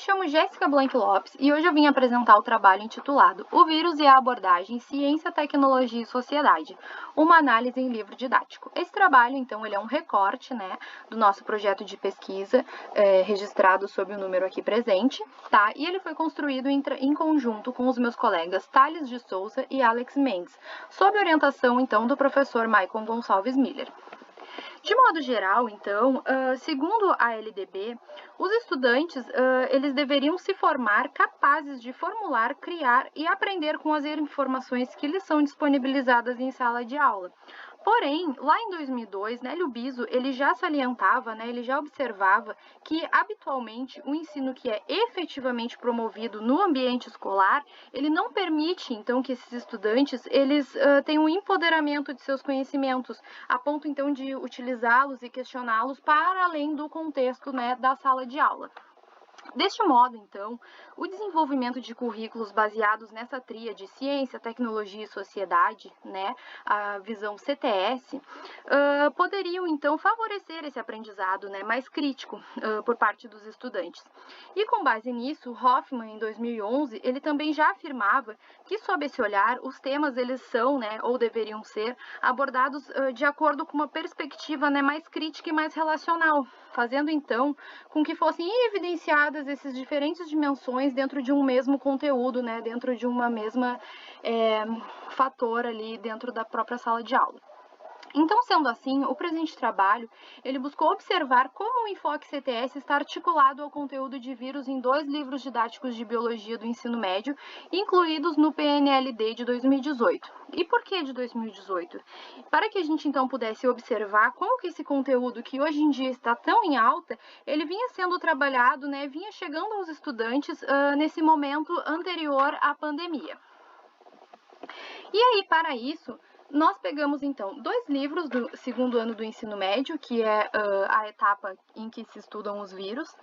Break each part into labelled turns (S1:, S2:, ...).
S1: chamo Jéssica Blank Lopes e hoje eu vim apresentar o trabalho intitulado O Vírus e a Abordagem, Ciência, Tecnologia e Sociedade, uma análise em livro didático. Esse trabalho, então, ele é um recorte, do nosso projeto de pesquisa, registrado sob o número aqui presente, tá? E ele foi construído em conjunto com os meus colegas Thales de Souza e Alex Mendes, sob orientação, então, do professor Maicon Gonçalves Miller. De modo geral, então, segundo a LDB, os estudantes eles deveriam se formar capazes de formular, criar e aprender com as informações que lhes são disponibilizadas em sala de aula. Porém, lá em 2002, Nélio Biso, ele já salientava, ele já observava que, habitualmente, o ensino que é efetivamente promovido no ambiente escolar, ele não permite, então, que esses estudantes, eles tenham um empoderamento de seus conhecimentos, a ponto, então, de utilizá-los e questioná-los para além do contexto, da sala de aula. Deste modo, então, o desenvolvimento de currículos baseados nessa tríade ciência, tecnologia e sociedade, a visão CTS, poderiam, então, favorecer esse aprendizado mais crítico por parte dos estudantes. E com base nisso, Hoffman, em 2011, ele também já afirmava que, sob esse olhar, os temas eles são, ou deveriam ser, abordados de acordo com uma perspectiva mais crítica e mais relacional, fazendo, então, com que fossem evidenciadas essas diferentes dimensões dentro de um mesmo conteúdo, dentro de uma mesma fator ali dentro da própria sala de aula. Então, sendo assim, o presente trabalho, ele buscou observar como o enfoque CTS está articulado ao conteúdo de vírus em 2 livros didáticos de biologia do ensino médio, incluídos no PNLD de 2018. E por que de 2018? Para que a gente, então, pudesse observar como que esse conteúdo, que hoje em dia está tão em alta, ele vinha sendo trabalhado, vinha chegando aos estudantes nesse momento anterior à pandemia. E aí, para isso, nós pegamos, então, 2 livros do 2º ano do ensino médio, que é a etapa em que se estudam os vírus,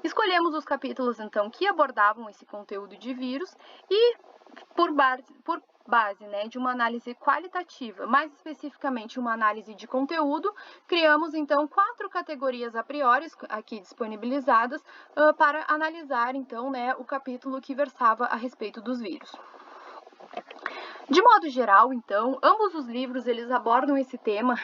S1: Escolhemos os capítulos, então, que abordavam esse conteúdo de vírus e, por base de uma análise qualitativa, mais especificamente uma análise de conteúdo, criamos, então, 4 categorias a priori, aqui disponibilizadas, para analisar, então, o capítulo que versava a respeito dos vírus. De modo geral, então, ambos os livros eles abordam esse tema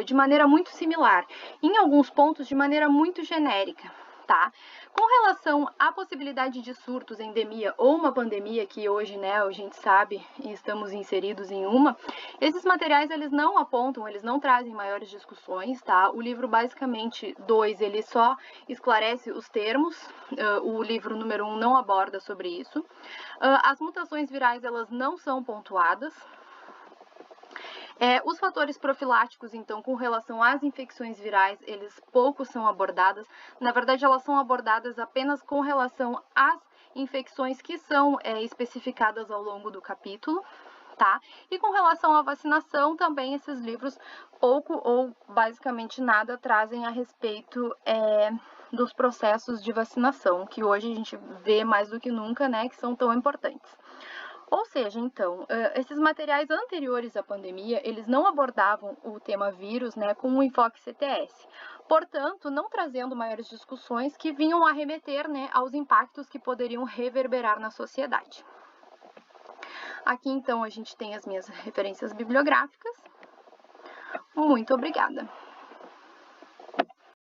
S1: de maneira muito similar, em alguns pontos de maneira muito genérica, tá? Com relação à possibilidade de surtos, endemia ou uma pandemia, que hoje, a gente sabe e estamos inseridos em uma, esses materiais eles não apontam, eles não trazem maiores discussões, tá? O livro basicamente 2, ele só esclarece os termos, o livro número 1 não aborda sobre isso. As mutações virais, elas não são pontuadas. Os fatores profiláticos, então, com relação às infecções virais, eles pouco são abordadas. Na verdade, elas são abordadas apenas com relação às infecções que são especificadas ao longo do capítulo, tá? E com relação à vacinação, também esses livros pouco ou basicamente nada trazem a respeito dos processos de vacinação, que hoje a gente vê mais do que nunca, que são tão importantes. Ou seja, então, esses materiais anteriores à pandemia, eles não abordavam o tema vírus, com um enfoque CTS. Portanto, não trazendo maiores discussões que vinham a remeter, aos impactos que poderiam reverberar na sociedade. Aqui, então, a gente tem as minhas referências bibliográficas. Muito obrigada!